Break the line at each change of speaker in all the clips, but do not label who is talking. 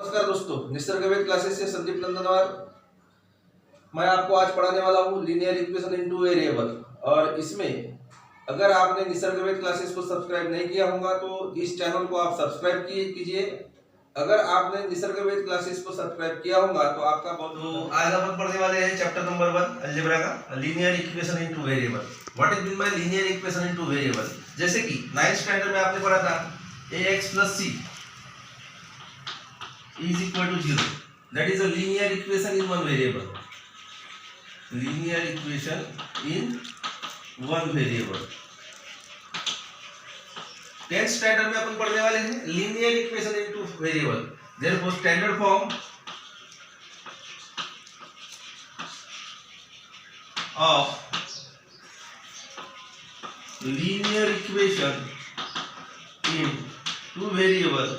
नमस्कार दोस्तों, निसर्गवेद क्लासेस से संदीप नंदनवार। मैं आपको आज पढ़ाने वाला हूँ linear equation in two variable. और इसमें अगर आपने निसर्गवेद क्लासेस को सब्सक्राइब नहीं किया होगा तो इस चैनल को आप सब्सक्राइब कीजिए। अगर आपने निसर्गवेद क्लासेस को सब्सक्राइब किया होगा तो आपका बहुत।
आज हम पढ़ने वाले हैं चैप्टर नंबर 1 अलजेब्रा का linear equation in two variable. What is mean by linear equation in two variable? जैसे कि 9th स्टैंडर्ड में आपने पढ़ा था ax plus c is equal to 0. That is a linear equation in one variable. Linear equation in one variable. 10th standard में अपन पढ़ने वाले हैं linear equation in two variable. Therefore standard form of linear equation in two variable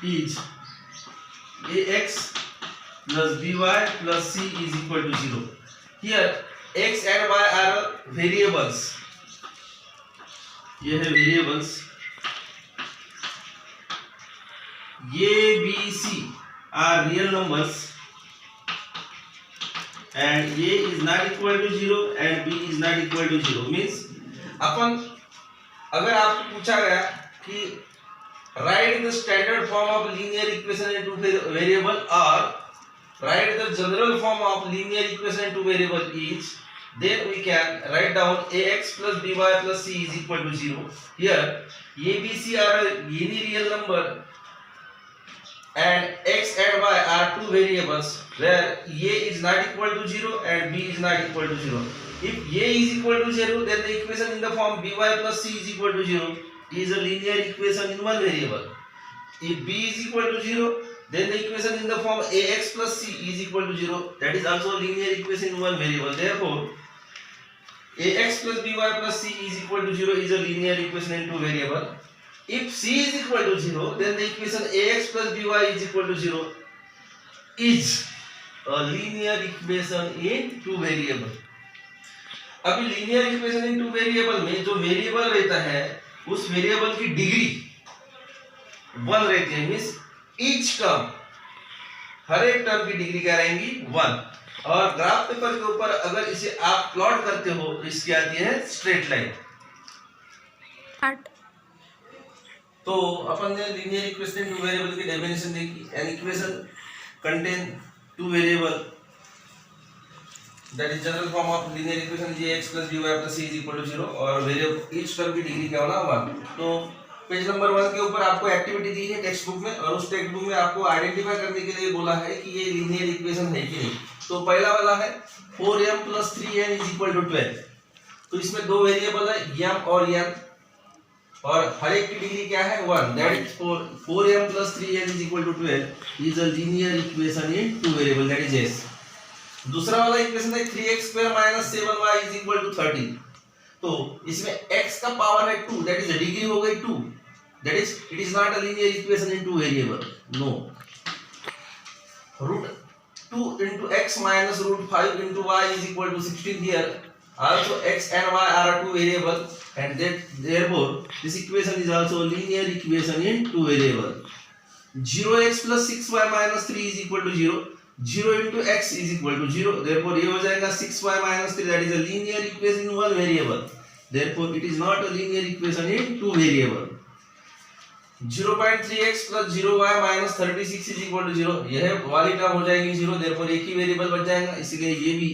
is ax plus by plus c is equal to 0. Here x and y are variables. ये है variables. a b c are real numbers and a is not equal to 0 and b is not equal to 0. Means अपन अगर आपको पूछा गया कि write the standard form of linear equation into variable or write the general form of linear equation into variable is, then we can write down ax plus by plus c is equal to 0. Here a b c are any real number and x and y are two variables where a is not equal to 0 and b is not equal to 0. If a is equal to 0, then the equation in the form by plus c is equal to 0 is a linear equation in one variable. If b is equal to 0, then the equation in the form ax plus c is equal to 0. That is also a linear equation in one variable. Therefore, ax plus by plus c is equal to 0 is a linear equation in two variable. If c is equal to 0, then the equation ax plus by is equal to 0 is a linear equation in two variable. अभी linear equation in two variable में जो variable रहता है उस variable की degree 1 रहती है। Means each term, हर एक टर्म की डिग्री क्या रहेंगी 1। और ग्राफ पेपर के ऊपर अगर इसे आप प्लॉट करते हो तो इसकी आती है स्ट्रेट लाइन। तो अपन ने linear equation in two variable की डेफिनेशन देखी। An equation contain two variable, that is general form of linear equation ax plus by plus c is equal to 0 और वेरिएबल ईच टर्म की degree क्या होना 1। तो page number 1 के ऊपर आपको एक्टिविटी दी है टेक्स्ट बुक में और उस टेक्स्ट बुक में आपको आइडेंटिफाई करने के लिए बोला है कि ये लीनियर इक्वेशन है कि नहीं। तो पहला वाला है 4m plus 3n is equal to 12। तो इसमें दो वेरिएबल है m और n और हर एक की डिग्री क्या है 1। That is 4m plus 3n is equal to 12 is a linear equation in two variable, that is s। दूसरा वाला इक्वेशन है 3x square minus 7y is equal to 13। तो इसमें x का पावर है 2, दैट इज डिग्री हो गई 2, that is it is not a linear equation in two variable, no. Root 2 into x minus root 5 into y is equal to 16। here also x and y are two variable and therefore this equation is also a linear equation in two variable। 0x plus 6y minus 3 is equal to 0। 0 into x is equal to 0। therefore ये हो जाएगा 6y minus 3, that is a linear equation in one variable, therefore it is not a linear equation in two variable। 0.3x plus 0y minus 36 is equal to 0। यह वाली term हो जाएगी 0, therefore एक ही variable बच जाएगा, इसलिए ये भी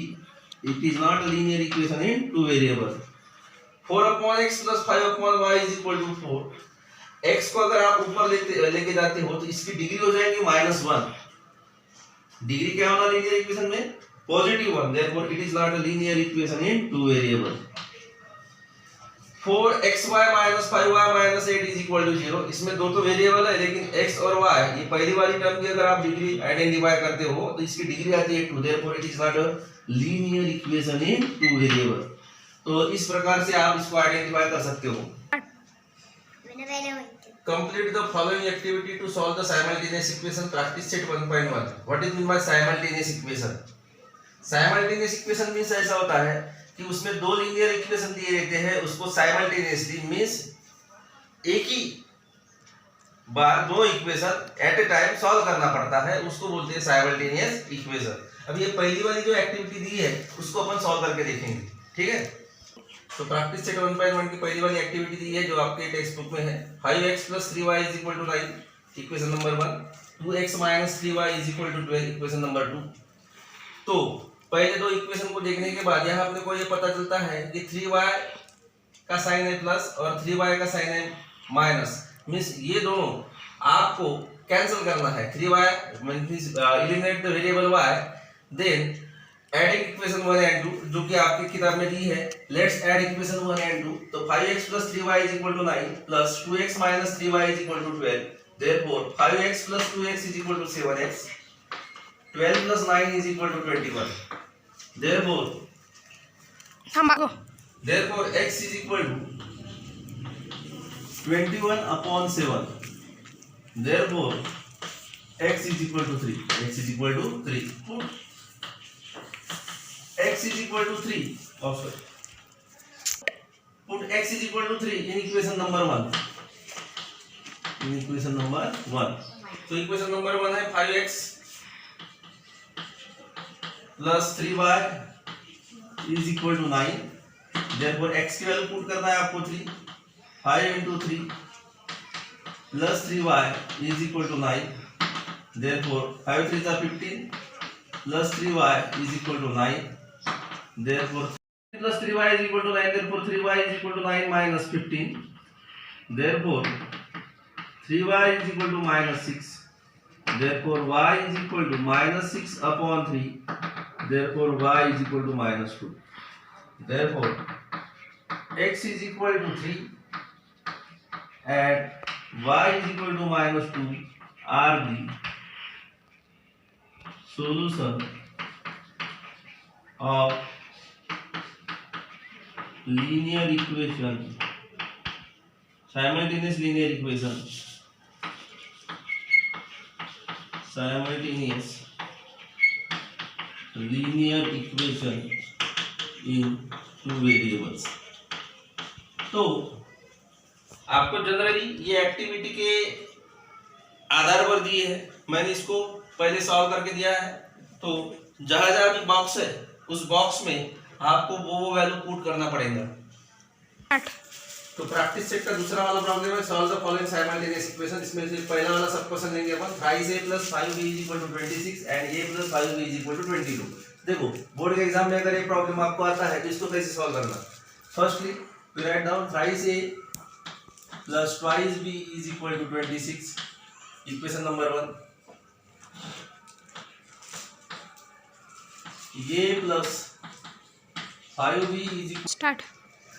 it is not a linear equation in two variable। 4 upon x plus 5 upon y is equal to 4। x को अगर आप ऊपर लेके जाते हो तो इसकी डिग्री हो जाएगी -1। डिग्री क्या होना लीनियर इक्वेशन में positive 1, therefore it is not a linear equation in two variable। 4xy minus 5y minus 8 is equal to 0। इसमें दो तो वेरिएबल है लेकिन x और y, ये पहली वाली टर्म की अगर आप डिग्री आइडेंटिफाई करते हो तो इसकी डिग्री आती है 2, therefore it is not a linear equation in two variable। तो इस प्रकार से आप इसको आइडेंटिफाई कर सकते हो। Complete the following activity to solve the simultaneous equation, practice set 1.1। What is mean by simultaneous equation? Simultaneous equation means ऐसा होता है कि उसमें दो लीनियर इक्वेशन दिए रहते हैं, उसको साइमल्टेनियसली मींस एक ही बार दो equation at a time solve करना पड़ता है, उसको बोलते हैं साइमल्टेनियस इक्वेशन। अब ये पहली वाली जो एक्टिविटी दी है उसको अपन सॉल्व करके देखेंगे, ठीक है। तो प्रैक्टिस सेट 1.1 की पहली वाली एक्टिविटी दी है जो आपके टेक्स्ट बुक में है। 5x + 3y = 9 equation number 1, 2x - 3y = 12 equation number 2। तो पहले दो इक्वेशन को देखने के बाद यहाँ अपने को ये पता चलता है कि 3y का साइन है प्लस और 3y का साइन है माइनस, मींस ये दोनों आपको कैंसिल करना है। 3y means eliminate the variable y, then adding equation 1 and 2 जो कि आपकी किताब में दी है। Let's add equation 1 and 2। तो 5x + 3y = 9 plus 2x - 3y = 12, therefore 5x + 2x = 7x, 12 + 9 = 21, therefore x = 21/7, therefore x = 3, x = 3, x = 3 also put x = 3 in equation number 1, in equation number 1। तो equation number 1 है 5x + 3y = 9, therefore x की value put करना है आपको 3, 5 × 3 + 3y = 9, therefore 5 3 = 15 + 3y = 9, therefore 3 + 3y = 9, therefore 3y = 9 - 15, therefore 3y = -6, therefore y = -6/3, therefore y = -2, therefore x = 3 and y = -2 are the solution of linear equation, simultaneous linear equation, simultaneous linear equation in two variables। तो आपको generally ये activity के आधार पर दिए है, मैंने इसको पहले सॉल्व करके दिया है। तो जहां जहां भी बॉक्स है उस बॉक्स में आपको वो वैल्यू पुट करना पड़ेगा। तो प्रैक्टिस सेट का दूसरा वाला प्रॉब्लम है solve the following simultaneous equation. इसमें से पहला वाला सब क्वेश्चन लेंगे अपन 5a + 5b = 26 and a + 5b = 22। देखो बोर्ड के एग्जाम में अगर ये प्रॉब्लम आपको आता है तो इसको कैसे सॉल्व करना। Firstly we write down 5a + 2b = 26 equation number 1, a + 5b
start.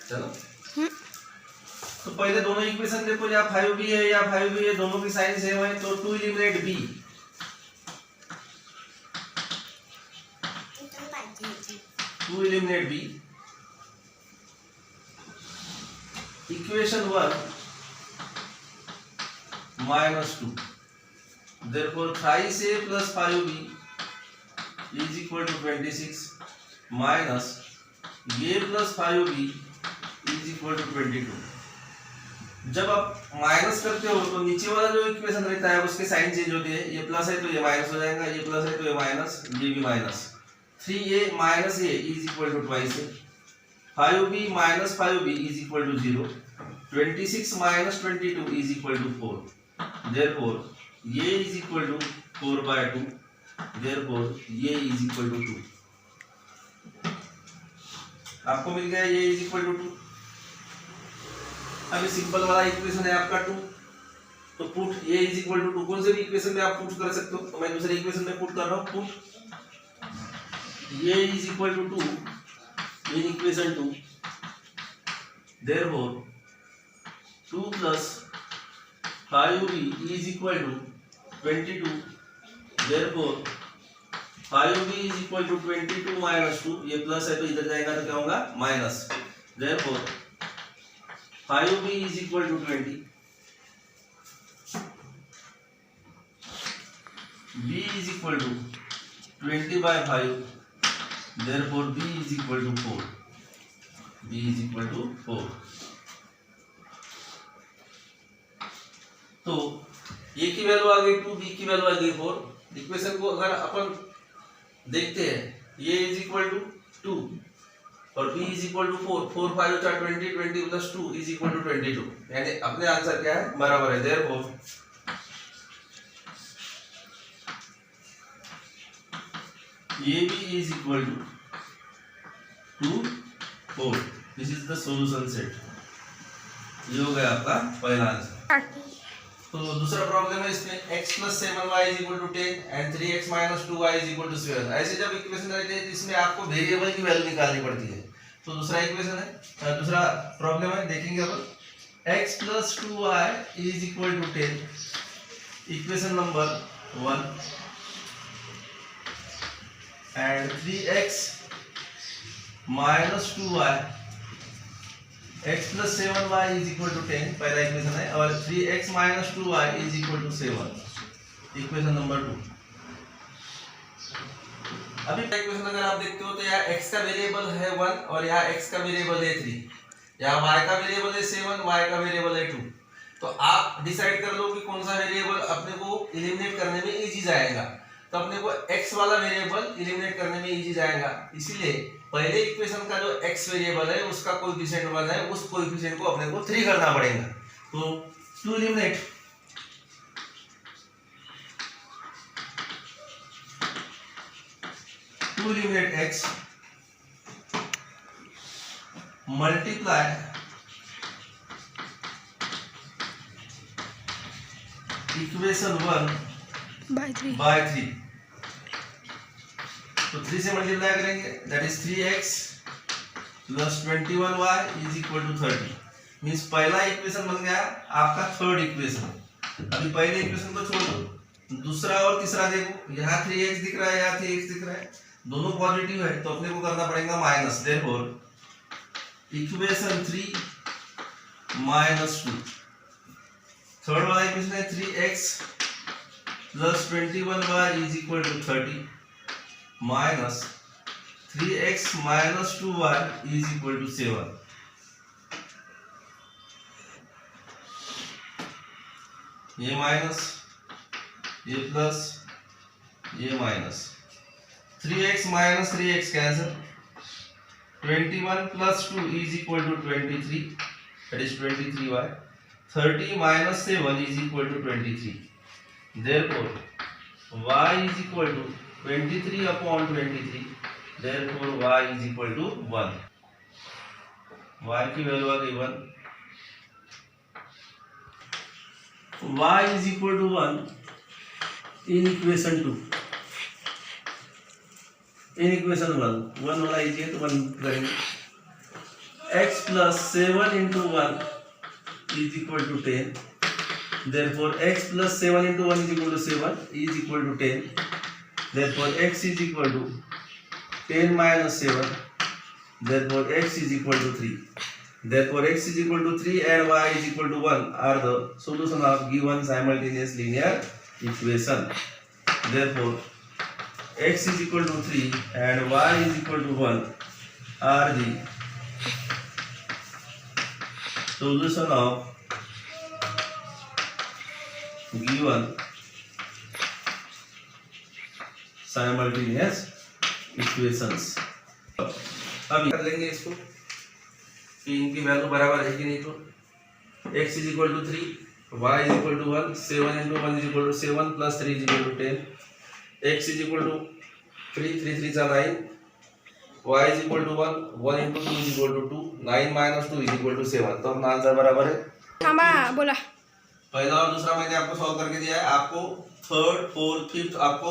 चलो तो पहले दोनों इक्वेशन देखो, या 5b है या 5b है, दोनों की साइन सेम है। तो 2 eliminate b, equation 1 -2, therefore 5a + 5b = 26 minus a + 5b = 22। जब आप माइनस करते हो तो नीचे वाला जो इक्वेशन रहता है उसके साइन चेंज होते हैं। ये प्लस है तो ये माइनस हो जाएगा, ये प्लस है तो ये माइनस, ये भी minus. 3a - a = 2a, 5b - 5b = 0, 26 - 22 = 4, therefore a = 4/2, therefore a = 2। आपको मिल गया a = 2। अब सिंपल वाला इक्वेशन है आपका 2, तो पुट a = 2 कौन से भी इक्वेशन में आप पुट कर सकते हो। तो मैं दूसरे इक्वेशन में पुट कर रहा हूं, put a = 2 in equation 2, therefore 2 + 5b = 22, therefore 5b = 22 - 2, ये प्लस है तो इधर जाएगा तो क्या होगा minus, therefore 5b = 20, b = 20/5, therefore b = 4, b = 4। तो
ए की वैल्यू आ गई 2, बी की वैल्यू आ गई 4। इक्वेशन को अगर अपन देखते हैं, ए इज इक्वल टू 2 और b is equal to 4, 4 5 20, 20 plus 2 is equal to 22, यानी अपने आंसर क्या है, बराबर है। Therefore AB is equal to 2 4। This is the solution set. ये हो गया आपका पहला आंसर। तो दूसरा प्रॉब्लम है इसमें x plus 7y is equal to 10 and 3x minus 2y is equal to 7। ऐसे जब इक्वेशन रहते हैं इसमें आपको वेरिएबल की वैल्यू निकालनी पड़ती है। तो दूसरा इक्वेशन है, दूसरा प्रॉब्लम है, देखेंगे अपन। x plus 2y is equal to 10, equation number 1, and 3x minus 2y, x plus 7y is equal to 10 पहला इक्वेशन है, और 3x minus 2y is equal to 7, equation number 2। अभी इक्वेशन अगर आप देखते हो तो यहाँ x का वेरिएबल है 1 और यहाँ x का वेरिएबल है 3, यहाँ y का वेरिएबल है 7, y का वेरिएबल है 2। तो आप डिसाइड कर लो कि कौन सा वेरिएबल अपने को एलिमिनेट करने में इजी जाएगा। तो अपने को x वाला वेरिएबल एलिमिनेट करने में इजी जाएगा, इसीलिए पहले इक्वेशन का जो x वेरिएबल है उसका कोएफिशिएंट 1 है, उस कोएफिशिएंट को अपने को 3 करना पड़ेगा। तो to eliminate x multiply equation 1 by 3। तो 3 से मल्टीप्लाई करेंगे, that is 3x plus 21y is equal to 30। Means पहला इक्वेशन बन गया आपका थर्ड इक्वेशन। अभी पहले इक्वेशन को छोड़ दो, दूसरा और तीसरा देखो, यहाँ 3x दिख रहा है, यहाँ 3x दिख रहा है, दोनों पॉजिटिव है, तो अपने को करना पड़ेगा minus. Therefore equation 3 minus 2। Third वाला इक्वेशन है 3x plus 21y is equal to 30 minus 3x minus 2y is equal to 7। ये माइनस, ये प्लस, ये minus, 3x minus 3x cancel, 21 plus 2 is equal to 23, that is 23y, 30 minus 7 is equal to 23। Therefore, y is equal to 23 upon 23. Therefore, y is equal to 1. y की value आ गई 1। y is equal to 1 in equation 2. In equation 1, 1 वाला easy है तो 1 करेंगे। x plus 7 into 1 is equal to 10. Therefore x plus 7 into 1 is equal to 7 is equal to 10. Therefore x is equal to 10 minus 7. Therefore x is equal to 3. Therefore x is equal to 3 and y is equal to 1 are the solution of given simultaneous linear equation. Therefore x is equal to 3 and y is equal to 1 are the solution of given simultaneous equations। अब कर लेंगे इसको कि इनकी value बराबर है कि नहीं। तो x is equal to 3, y is equal to 1, 7 into 1 is equal to 7 plus 3 is equal to 10, x is equal to 3, 3 3 जा 9, y is equal to 1, 1 into 2 is equal to 2, 9 minus 2 is equal to 7। तो अपना answer बराबर है।
थामा बोला
पहला और दूसरा मैंने आपको सॉल्व करके दिया है, आपको थर्ड फोर्थ फिफ्थ आपको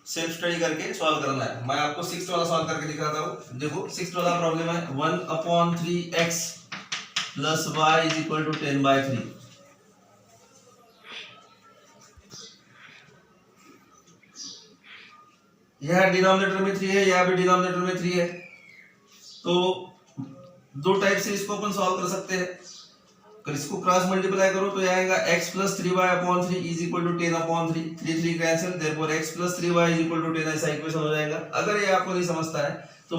सेल्फ स्टडी करके सॉल्व करना है। मैं आपको सिक्स्थ वाला सॉल्व करके दिखाता हूँ। देखो सिक्स्थ वाला प्रॉब्लम है 1/3x plus y is equal to 10/3। यह डिनोमिनेटर में 3 है, यहाँ भी डिनोमिनेटर में 3 है, तो दो टाइप से इसको अपन सॉल्व कर सकते हैं। अगर इसको क्रॉस मल्टीप्लाई करो तो यह आएगा x plus 3y/3 is equal to 10/3, 3 3 cancel, therefore x plus 3y is equal to 10 ऐसा इक्वेशन हो जाएगा। अगर ये आपको नहीं समझता है तो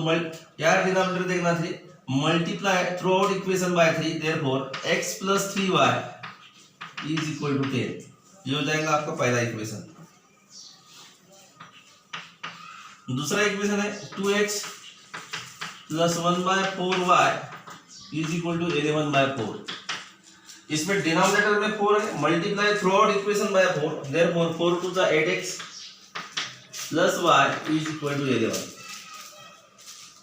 यार डिनोमिनेटर देखना 3, multiply through out equation by 3, therefore x plus 3y is equal to 10। ये हो जाएगा आपका पहला इक्वेशन। दूसरा इक्वेशन है 2x plus 1/4y is equal to 11/4। इसमें डिनोमिनेटर में 4 है, multiply through out equation by 4, therefore 4 to the 8x plus y is equal to 11।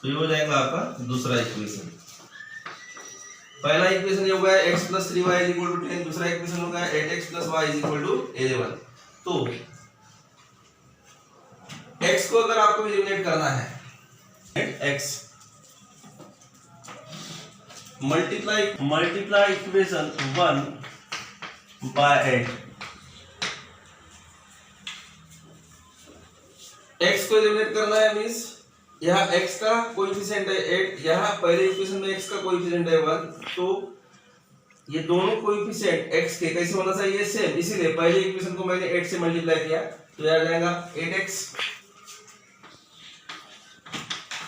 तो ये हो जाएगा आपका दूसरा इक्वेशन। पहला इक्वेशन ये हो गया x plus 3y is equal to 10, दूसरा इक्वेशन हो गया 8x plus y is equal to 11। तो x को अगर आपको एलिमिनेट करना है, x multiply equation 1 by 8, x को एलिमिनेट करना है मींस यहाँ x का कोएफिशिएंट है 8, यहाँ पहले इक्वेशन में x का कोएफिशिएंट है 1, तो ये दोनों कोएफिशिएंट x के कैसे होना चाहिए सेम, इसीलिए पहले इक्वेशन को मैंने 8 से मल्टीप्लाई किया, तो यह आ जाएगा 8x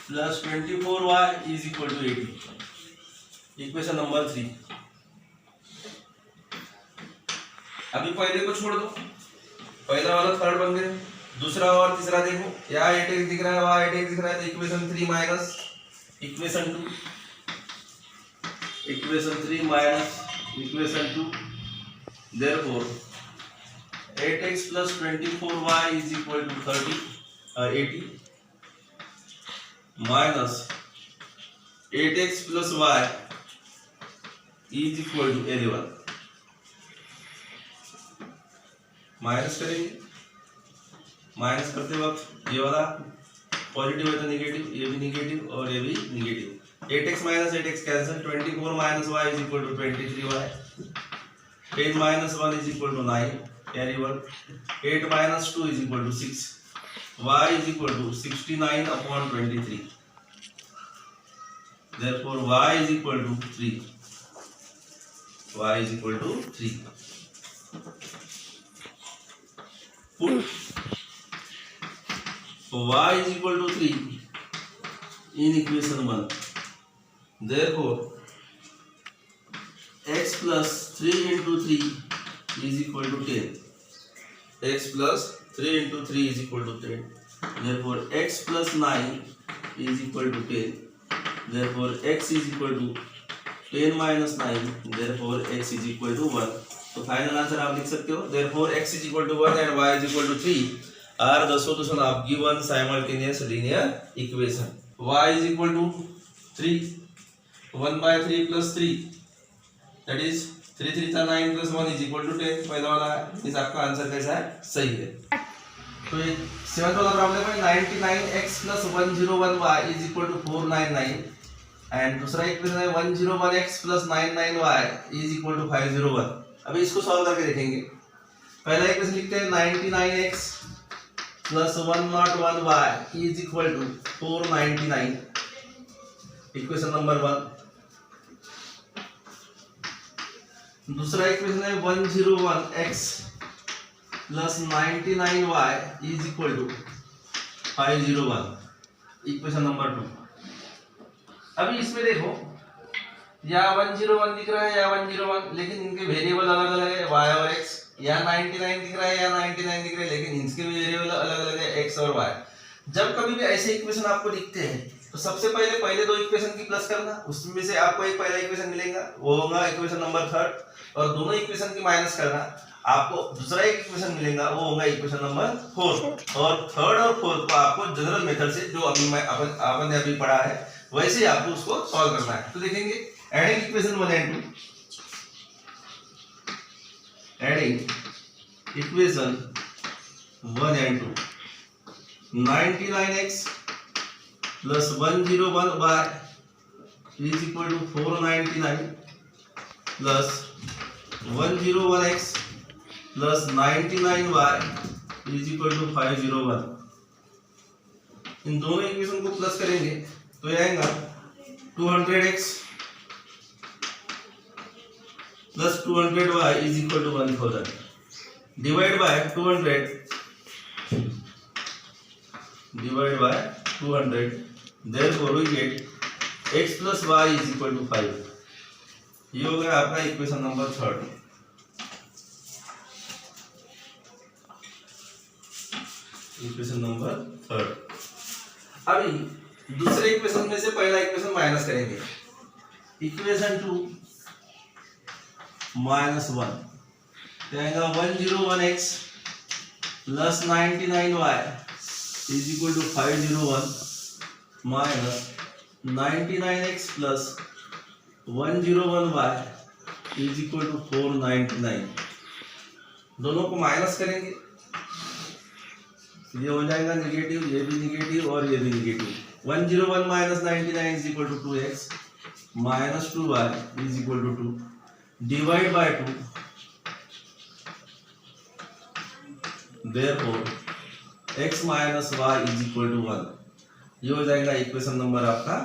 plus 24y is equal to 80। Equation number 3। अभी पहले को छोड़ दो, पहला वाला थर्ड बन गया, दूसरा और तीसरा देखो, यहाँ 8x दिख रहा है, वहाँ 8x दिख रहा है, तो equation 3 minus equation 2, therefore 8x plus 24y is equal to 80 minus 8x plus y is equal to 11। Minus करेंगे, माइनस करते वक्त ये वाला पॉजिटिव है तो निगेटिव, ये भी निगेटिव और ये भी negative. 8x minus 8x cancel, 24 minus y is equal to 23y, 10 minus 1 is equal to 9, carry 1, 8 minus 2 is equal to 6, y is equal to 69 upon 23, therefore y is equal to 3, y is equal to 3. Put y is equal to 3 in equation 1, therefore x plus 3 into 3 is equal to 10, x plus 3 into 3 is equal to 10, therefore x plus 9 is equal to 10, therefore x is equal to 10 minus 9, therefore x is equal to 1. तो final answer आप लिख सकते हो, therefore x is equal to 1 and y is equal to 3 are the solution of given simultaneous linear equation. y is equal to 3, 1 by 3 plus 3, that is 3 3 9 plus 1 is equal to 10, पहला वाला है, इस आपका answer कैसा है, सही है। तो ये 7th वाला प्रॉब्लम है 99x plus 101y is equal to 499, and दूसरा इक्वेशन है 101x plus 99y is equal to 501। अभी इसको सॉल्व करके देखेंगे। पहला इक्वेशन लिखते हैं 99x plus 101y is equal to 499, equation number 1। दूसरा इक्वेशन है 101x plus 99y is equal to 501, equation number 2। अभी इसमें देखो, या 101 दिख रहा है या 101, लेकिन इनके वेरिएबल अलग अलग है y और x, या 99 दिख रहा है या 99 दिख रहा है, लेकिन इनके वेरिएबल अलग अलग है x और y। जब कभी भी ऐसे इक्वेशन आपको दिखते हैं तो सबसे पहले दो इक्वेशन की प्लस करना, उसमें से आपको एक पहला इक्वेशन मिलेगा, वो होगा इक्वेशन नंबर 3, और दोनों इक्वेशन की माइनस करना, आपको दूसरा एक इक्वेशन मिलेगा, वो होगा इक्वेशन नंबर 4, और थर्ड और फोर्थ को आपको जनरल मेथड से जो अभी अपन ने अभी पढ़ा है वैसे ही आपको उसको सॉल्व करना है। तो देखेंगे adding equation 1 and 2, adding equation 1 and 2, 99x plus 101y is equal to 499 plus 101x plus 99y is equal to 501। इन दोनों इक्वेशन को प्लस करेंगे तो ये आएगा 200x plus 200y is equal to 1000, divide by 200, divide by 200, therefore we get x plus y is equal to 5। ये हो गया आपका इक्वेशन नंबर 3। Equation number 3। अभी दूसरे इक्वेशन में से पहला इक्वेशन माइनस करेंगे। इक्वेशन 2 -1 कहेगा 101x plus 99y is equal to 501 minus 99x plus 101y is equal to 499। दोनों को माइनस करेंगे, ये हो जाएगा निगेटिव, ये भी निगेटिव और ये भी negative. 101 minus 99 is equal to 2x minus 2y is equal to 2 divide by 2। Therefore x minus y is equal to 1। ये हो जाएगा इक्वेशन नंबर आपका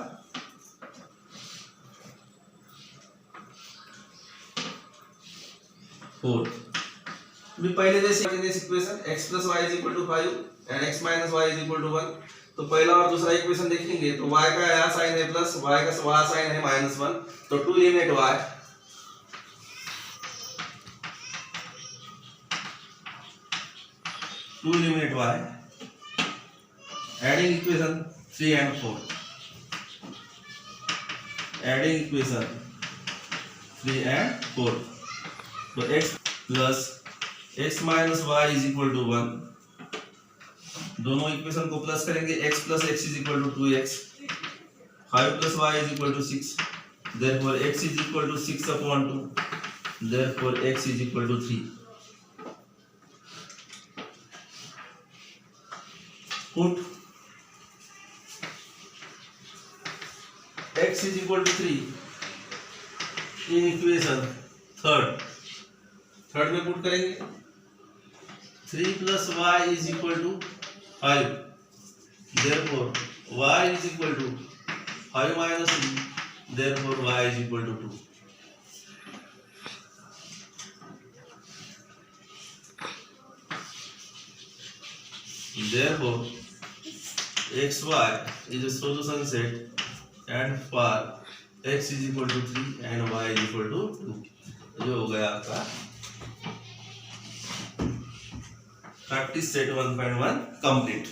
4। भी पहले जैसे equation x plus y is equal to 5 and x minus y is equal to 1, तो पहला और दूसरा इक्वेशन देखेंगे तो y का यहाँ साइन है प्लस, y का वहाँ साइन है -1, तो 2 limit y adding equation 3 and 4, adding equation 3 and 4, तो x plus x minus y is equal to 1, दोनों इक्वेशन को प्लस करेंगे। x plus x is equal to 2x, 5 plus y is equal to 6, therefore x is equal to 6 upon 2, therefore x is equal to 3। Put x is equal to 3 in equation third में put करेंगे। 3 plus y is equal to 5, therefore y is equal to 5 minus 3, therefore y is equal to 2। Therefore, xy is a solution set, and for x is equal to 3 and y is equal to 2। ये हो गया आपका practice set 1.1 complete.